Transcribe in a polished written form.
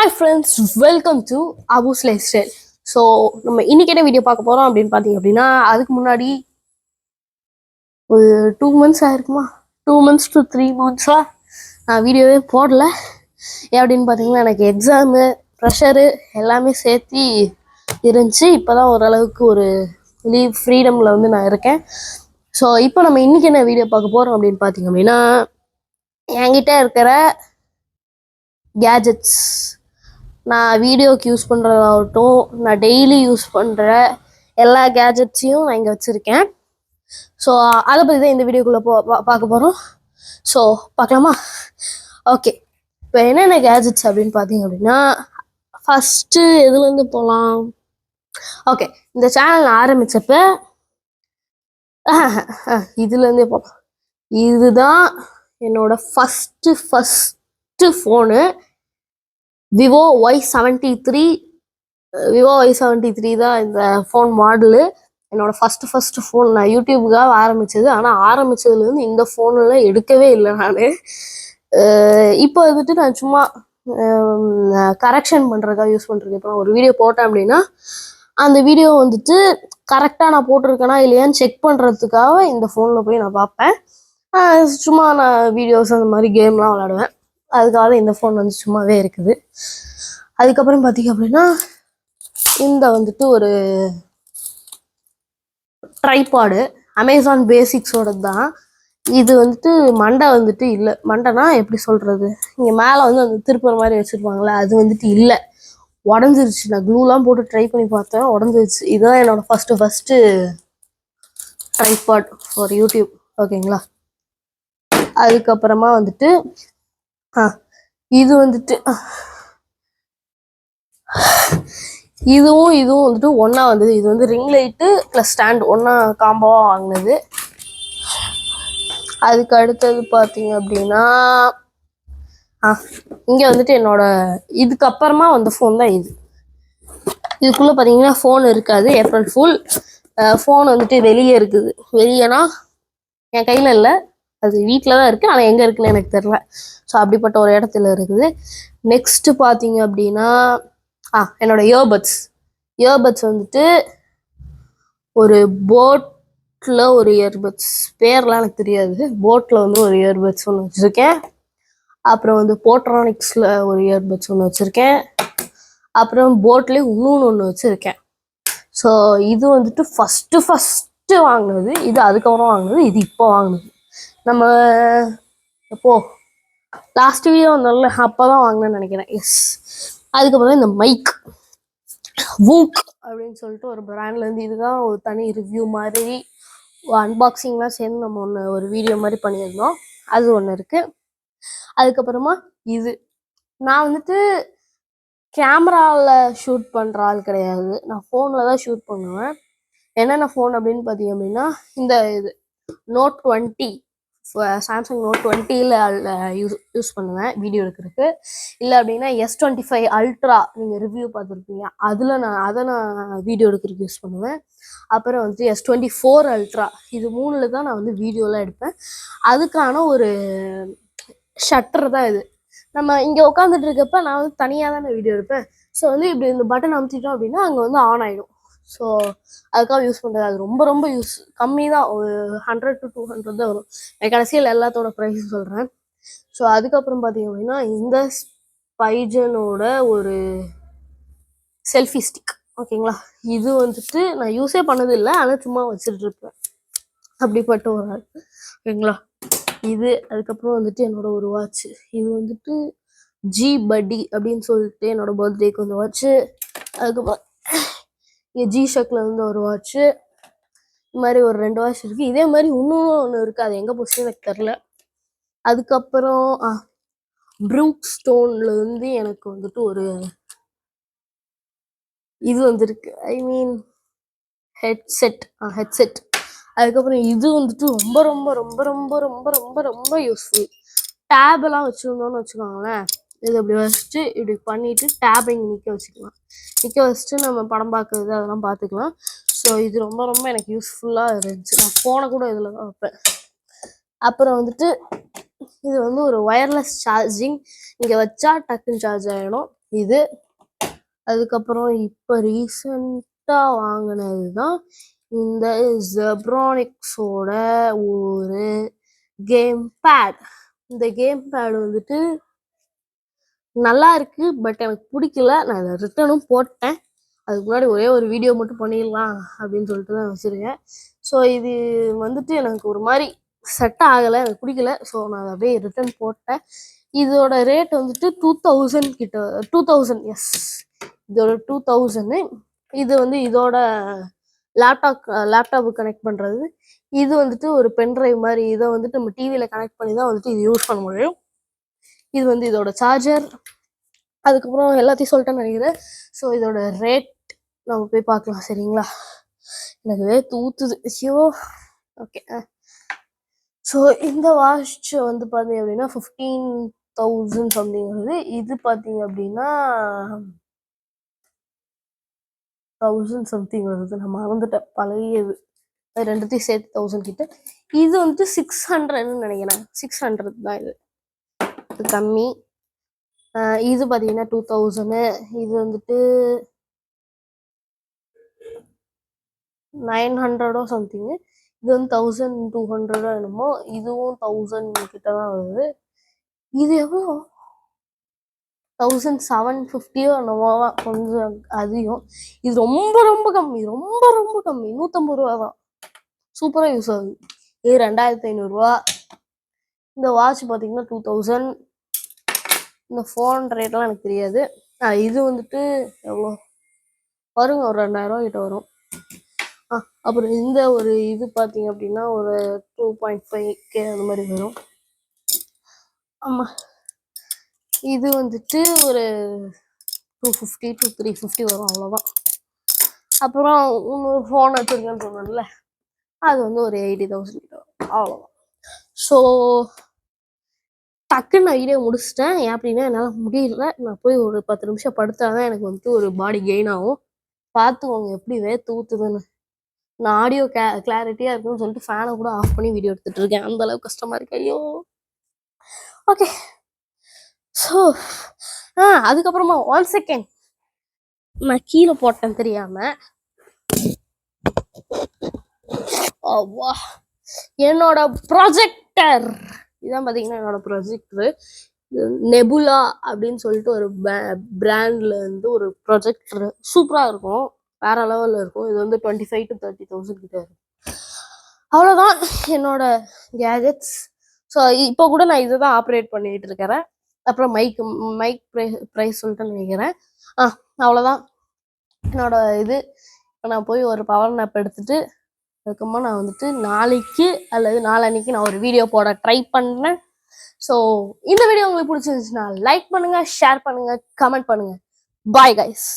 Hi friends, welcome to Abu's Lifestyle. So நம்ம இன்னைக்கு என்ன வீடியோ பார்க்க போகிறோம் அப்படின்னு பார்த்தீங்க அப்படின்னா அதுக்கு முன்னாடி ஒரு 2 months ஆயிருக்குமா 2 months to 3 months நான் வீடியோவே போடல. ஏன் அப்படின்னு பார்த்தீங்கன்னா எனக்கு எக்ஸாமு ப்ரெஷரு எல்லாமே சேர்த்து இருந்துச்சு. இப்போ தான் ஓரளவுக்கு ஒரு லீவ் ஃப்ரீடமில் வந்து நான் இருக்கேன். ஸோ இப்போ நம்ம இன்னைக்கு என்ன வீடியோ பார்க்க போகிறோம் அப்படின்னு பார்த்தீங்க அப்படின்னா என்கிட்ட இருக்கிற கேஜெட்ஸ், நான் வீடியோக்கு யூஸ் பண்ணுறதாகட்டும், நான் டெய்லி யூஸ் பண்ணுற எல்லா கேஜெட்ஸையும் நான் இங்கே வச்சுருக்கேன். ஸோ அதை பற்றி தான் இந்த வீடியோக்குள்ளே பார்க்க போகிறோம். ஸோ பார்க்கலாமா? ஓகே, இப்போ என்னென்ன கேஜெட்ஸ் அப்படின்னு பார்த்தீங்க அப்படின்னா ஃபஸ்ட்டு எதுலேருந்து போகலாம்? ஓகே, இந்த சேனல் நான் ஆரம்பித்தப்ப இதுலேருந்தே போகலாம். இதுதான் என்னோட first phone, Vivo Y73. Vivo Y73 தான் இந்த ஃபோன் மாடலு. என்னோட ஃபஸ்ட்டு ஃபோன் நான் யூடியூபுக்காக ஆரம்பித்தது. ஆனால் ஆரம்பித்ததுலேருந்து இந்த ஃபோனில் எடுக்கவே இல்லை நான். இப்போ வந்துட்டு நான் சும்மா கரெக்ஷன் பண்ணுறதுக்காக யூஸ் பண்ணுறேன். இப்போ நான் ஒரு வீடியோ போட்டேன் அப்படின்னா அந்த வீடியோ வந்துட்டு கரெக்டாக நான் போட்டிருக்கேனா இல்லையான்னு செக் பண்ணுறதுக்காக இந்த ஃபோனில் போய் நான் பார்ப்பேன். சும்மா நான் வீடியோஸ் அந்த மாதிரி கேம்லாம் விளாடுவேன். அதுக்காக இந்த ஃபோன் வந்து சும்மாவே இருக்குது. அதுக்கப்புறம் பார்த்தீங்க அப்படின்னா இந்த வந்துட்டு ஒரு ட்ரைபாடு அமேசான் பேசிக்ஸோட தான். இது வந்துட்டு மண்டை வந்துட்டு இல்லை. மண்டைனா எப்படி சொல்கிறது, இங்கே மேலே வந்து அந்த திருப்புற மாதிரி வச்சுருப்பாங்களே, அது வந்துட்டு இல்லை, உடஞ்சிருச்சு. நான் க்ளூலாம் போட்டு ட்ரை பண்ணி பார்த்தேன், உடஞ்சிருச்சு. இதுதான் என்னோட ஃபஸ்ட்டு ட்ரைபாட் ஃபார் யூடியூப். ஓகேங்களா? அதுக்கப்புறமா வந்துட்டு இது வந்துட்டு இதுவும் வந்துட்டு ஒன்றா வந்தது. இது வந்து ரிங் லைட்டு ப்ளஸ் ஸ்டாண்ட் ஒன்றா காம்போவாக வாங்கினது. அதுக்கு அடுத்தது பார்த்தீங்க அப்படின்னா இங்கே வந்துட்டு என்னோட இதுக்கப்புறமா வந்த ஃபோன் தான் இது. இதுக்குள்ளே பார்த்தீங்கன்னா ஃபோன் இருக்காது, ஏப்ரல் ஃபுல். ஃபோன் வந்துட்டு வெளியே இருக்குது. வெளியேனா என் கையில் இல்லை, அது வீட்டில் தான் இருக்குது. ஆனால் எங்கே இருக்குன்னு எனக்கு தெரில. ஸோ அப்படிப்பட்ட ஒரு இடத்துல இருக்குது. நெக்ஸ்ட்டு பார்த்தீங்க அப்படின்னா என்னோட இயர்பட்ஸ் வந்துட்டு ஒரு போட்டில் ஒரு இயர்பட்ஸ், பேர்லாம் எனக்கு தெரியாது. போட்டில் வந்து ஒரு இயர்பட்ஸ் ஒன்று வச்சுருக்கேன். அப்புறம் வந்து போட்ரானிக்ஸில் ஒரு இயர்பட்ஸ் ஒன்று வச்சுருக்கேன். அப்புறம் போட்லேயே இன்னொன்று ஒன்று வச்சுருக்கேன். ஸோ இது வந்துட்டு ஃபஸ்ட்டு வாங்கினது. இது அதுக்கப்புறம் வாங்கினது. இது இப்போ வாங்கினது. நம்ம எப்போ லாஸ்ட் வீடியோ வந்தால அப்போ தான் வாங்கினேன்னு நினைக்கிறேன். எஸ். அதுக்கப்புறம் இந்த மைக் வூக் அப்படின்னு சொல்லிட்டு ஒரு பிராண்ட்லேருந்து. இதுதான் ஒரு தனி ரிவ்யூ மாதிரி அன்பாக்சிங்லாம் சேர்ந்து நம்ம ஒரு வீடியோ மாதிரி பண்ணியிருந்தோம். அது ஒன்று இருக்குது. அதுக்கப்புறமா இது நான் வந்துட்டு கேமராவில் ஷூட் பண்ணுற ஆள் கிடையாது, நான் ஃபோனில் தான் ஷூட் பண்ணுவேன். என்னென்ன ஃபோன் அப்படின்னு பார்த்தீங்க அப்படின்னா இந்த இது Note 20, சாம்சங் Note 20ல் யூஸ் பண்ணுவேன் வீடியோ எடுக்கிறதுக்கு. இல்லை அப்படின்னா S25 Ultra நீங்கள் ரிவ்யூ பார்த்துருப்பீங்க, அதை நான் வீடியோ எடுக்கிறதுக்கு யூஸ் பண்ணுவேன். அப்புறம் வந்து S24 Ultra, இது 3ல் தான் நான் வந்து வீடியோலாம் எடுப்பேன். அதுக்கான ஒரு ஷட்டர் தான் இது. நம்ம இங்கே உட்காந்துட்டு இருக்கப்ப நான் வந்து தனியாக தானே வீடியோ எடுப்பேன். ஸோ வந்து இப்படி இந்த பட்டன் அமுத்திட்டோம் அப்படின்னா அங்கே வந்து ஆன் ஆகிடும். ஸோ அதுக்காக யூஸ் பண்ணுறது. அது ரொம்ப யூஸ் கம்மி தான், ஒரு 100 to 200 தான் வரும். கடைசியில் எல்லாத்தோட ப்ரைஸும் சொல்கிறேன். ஸோ அதுக்கப்புறம் பார்த்தீங்க அப்படின்னா இந்த ஸ்பைஜனோட ஒரு செல்ஃபி ஸ்டிக். ஓகேங்களா? இது வந்துட்டு நான் யூஸே பண்ணது இல்லை, ஆனால் சும்மா வச்சுட்டு இருப்பேன். அப்படிப்பட்ட ஒரு ஆள். ஓகேங்களா? இது அதுக்கப்புறம் வந்துட்டு என்னோட ஒரு வாட்ச். இது வந்துட்டு ஜி பட்டி அப்படின்னு சொல்லிட்டு என்னோட பர்த்டேக்கு வந்து வாட்ச்சு. அதுக்கப்புறம் இங்கே ஜி ஷக்கில் வந்து ஒரு வாட்ச்சு. இது மாதிரி ஒரு 2 வாட்ச் இருக்குது. இதே மாதிரி இன்னும் ஒன்று இருக்குது, அது எங்கே போச்சுன்னு எனக்கு தெரில. அதுக்கப்புறம் ப்ரூக் ஸ்டோனில் வந்து எனக்கு வந்துட்டு ஒரு இது வந்துருக்கு, ஐ மீன் ஹெட்செட். அதுக்கப்புறம் இது வந்துட்டு ரொம்ப யூஸ்ஃபுல். டேபெல்லாம் வச்சுருந்தோன்னு வச்சுக்கோங்களேன், இது அப்படி வச்சுட்டு இப்படி பண்ணிவிட்டு டேப் இங்கே நிற்க வச்சுட்டு நம்ம படம் பார்க்குறது அதெல்லாம் பார்த்துக்கலாம். ஸோ இது ரொம்ப எனக்கு யூஸ்ஃபுல்லாக இருந்துச்சு. நான் ஃபோனை கூட இதில் தான் வைப்பேன். அப்புறம் வந்துட்டு இது வந்து ஒரு ஒயர்லெஸ் சார்ஜிங், இங்கே வச்சா டக்குன்னு சார்ஜ் ஆகிடும். இது. அதுக்கப்புறம் இப்போ ரீசண்டாக வாங்கினது தான் இந்த ஜெப்ரானிக்ஸோட ஒரு கேம் பேட். இந்த கேம் பேட் வந்துட்டு நல்லா இருக்கு, பட் எனக்கு பிடிக்கல. நான் இதை ரிட்டனும் போட்டேன். அதுக்கு முன்னாடி ஒரே ஒரு வீடியோ மட்டும் பண்ணிடலாம் அப்படின்னு சொல்லிட்டு தான் வச்சுருக்கேன். ஸோ இது வந்துட்டு எனக்கு ஒரு மாதிரி செட் ஆகலை, எனக்கு பிடிக்கல. ஸோ நான் அதை அப்படியே ரிட்டர்ன் போட்டேன். இதோட ரேட் வந்துட்டு 2000 கிட்ட, 2000. எஸ், இதோட 2000. இது வந்து இதோட லேப்டாப்புக்கு கனெக்ட் பண்ணுறது. இது வந்துட்டு ஒரு பென்ட்ரைவ் மாதிரி. இதை வந்துட்டு நம்ம டிவியில் கனெக்ட் பண்ணி தான் வந்துட்டு இது யூஸ் பண்ண முடியும். இது வந்து இதோட சார்ஜர். அதுக்கப்புறம் எல்லாத்தையும் சொல்லிட்டேன்னு நினைக்கிறேன். ஸோ இதோட ரேட் நம்ம போய் பார்க்கலாம், சரிங்களா? எனக்கு ரேட் ஊற்றுது, ஐயோ. ஓகே. ஸோ இந்த வாட்ச் வந்து பார்த்தீங்க அப்படின்னா 15,000 சம்திங் வருது. இது பார்த்தீங்க அப்படின்னா 1000 சம்திங் வருது. நான் மறந்துட்டேன், பழையது. ரெண்டுத்தையும் சேர்த்து 1000 கிட்ட. இது வந்துட்டு 600ன்னு நினைக்கிறேன். 600 தான் இது கம்மி. இது பார்த்தீங்கன்னா 2000. இது வந்துட்டு 900 சம்திங்கு. இது வந்து 1200 என்னமோ. இதுவும் 1000 கிட்ட தான் வருது. இது எவ்வளோ? 1750 என்னமோ தான், கொஞ்சம் அதிகம். இது ரொம்ப ரொம்ப கம்மி, ரொம்ப ரொம்ப கம்மி. 150 ரூபா தான். சூப்பராக யூஸ் ஆகுது. இது 2500 ரூபா. இந்த வாட்ச் பார்த்தீங்கன்னா 2000. இந்த ஃபோன் ரேட்லாம் எனக்கு தெரியாது. இது வந்துட்டு எவ்வளோ வருங்க, ஒரு 2000 ரூபா கிட்ட வரும். அப்புறம் இந்த ஒரு இது பார்த்தீங்க அப்படின்னா ஒரு 2.5K அந்த மாதிரி வரும். ஆமாம், இது வந்துட்டு ஒரு 250 to 350 வரும், அவ்வளோதான். அப்புறம் இன்னொரு ஃபோன் வச்சுருக்கேன்னு சொன்னேன்ல, அது வந்து ஒரு 80,000 கிட்ட வரும், அவ்வளோதான். ஸோ டக்குன்னு நான் வீடியோ முடிச்சிட்டேன். ஏன் அப்படின்னா என்னால் முடியல. நான் போய் ஒரு 10 நிமிஷம் படுத்தாதான் எனக்கு வந்துட்டு ஒரு பாடி கெயின் ஆகும். பார்த்துக்கோங்க எப்படி வேர்த்து ஊற்றுதுன்னு. நான் ஆடியோ கிளாரிட்டியாக இருக்குன்னு சொல்லிட்டு ஃபேனை கூட ஆஃப் பண்ணி வீடியோ எடுத்துகிட்டு இருக்கேன். அந்த அளவுக்கு கஷ்டமாக இருக்கு, ஐயோ. ஓகே. ஸோ அதுக்கப்புறமா 1 செகண்ட் நான் கீழே போட்டேன் தெரியாமல். என்னோட ப்ரொஜெக்டர் இதான் பார்த்தீங்கன்னா என்னோட ப்ரொஜெக்டரு. நெபுலா அப்படின்னு சொல்லிட்டு ஒரு பிராண்ட்ல இருந்து ஒரு ப்ரொஜெக்டர். சூப்பராக இருக்கும், வேற லெவலில் இருக்கும். இது வந்து 25,000 to 30,000 கிட்ட இருக்கும். அவ்வளோதான் என்னோட கேஜெட்ஸ். ஸோ இப்போ கூட நான் இதை தான் ஆப்ரேட் பண்ணிட்டு இருக்கிறேன். அப்புறம் மைக் ப்ரைஸ் சொல்லிட்டு நினைக்கிறேன். அவ்வளோதான் என்னோட இது. இப்போ நான் போய் ஒரு பவர் நாப் எடுத்துட்டு அதுக்கப்புறமா நான் வந்துட்டு நாளைக்கு அல்லது நாளன்னைக்கு நான் ஒரு வீடியோ போட ட்ரை பண்ணேன். ஸோ இந்த வீடியோ உங்களுக்கு பிடிச்சிருந்துச்சுன்னா லைக் பண்ணுங்க, ஷேர் பண்ணுங்க, கமெண்ட் பண்ணுங்க. Bye guys.